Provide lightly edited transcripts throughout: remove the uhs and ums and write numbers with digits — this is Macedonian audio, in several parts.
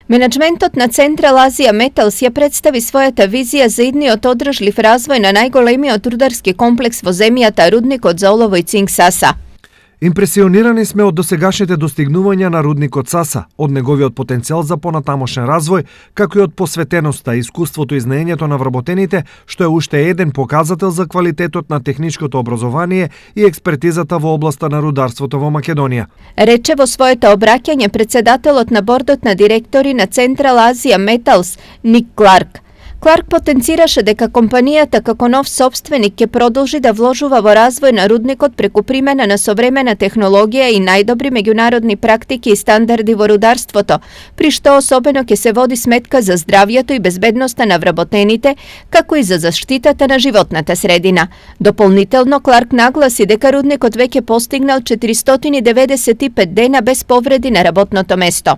Menadžmentот na Central Azija Metals je predstavi svojata vizija za idniot održljiv razvoj na najголемиот рударски комплекс во земјата, рудникот за олово и цинк Саса. Импресионирани сме од досегашните достигнувања на рудникот Саса, од неговиот потенцијал за понатамошен развој, како и од посветеноста, искуството и знаењето на вработените, што е уште еден показател за квалитетот на техничкото образование и експертизата во областа на рударството во Македонија. Рече во своето обраќање председателот на бордот на директори на Central Azija Metals Ник Кларк. Кларк потенцираше дека компанијата како нов сопственик ќе продолжи да вложува во развој на рудникот преку примена на современа технологија и најдобри меѓународни практики и стандарди во рударството, при што особено ќе се води сметка за здравјето и безбедноста на вработените, како и за заштитата на животната средина. Дополнително, Кларк нагласи дека рудникот веќе постигнал 495 дена без повреди на работното место.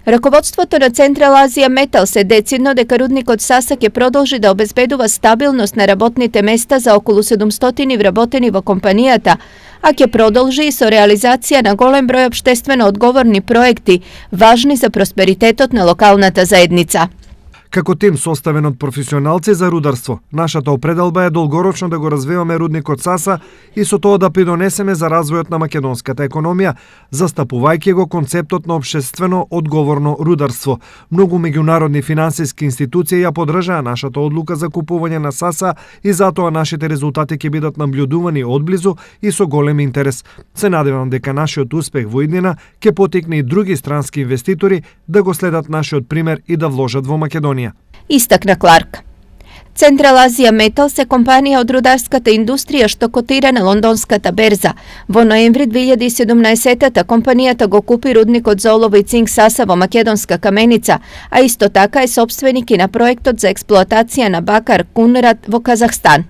Раководството на Central Azija Metals е децидно дека рудникот Саса ќе продолжи да обезбедува стабилност на работните места за околу 700 вработени во компанијата, а ќе продолжи и со реализација на голем број општествено одговорни проекти, важни за просперитетот на локалната заедница. Како тим составен од професионалци за рударство, нашата определба е долгорочно да го развиваме рудникот Саса и со тоа да придонесеме за развојот на македонската економија, застапувајќи го концептот на општествено одговорно рударство. Многу меѓународни финансиски институции ја поддржаа нашата одлука за купување на Саса и затоа нашите резултати ќе бидат наблюдувани одблизу и со голем интерес. Се надевам дека нашиот успех во иднина ќе потикне и други странски инвеститори да го следат нашиот пример и да вложат во Македонија. Истакна Кларк. Central Azija Metals е компанија од рударската индустрија што котира на лондонската берза. Во ноември 2017 компанијата го купи рудникот за олово и цинк Саса во македонска Каменица, а исто така е сопственик и на проектот за експлоатација на бакар Кунрат во Казахстан.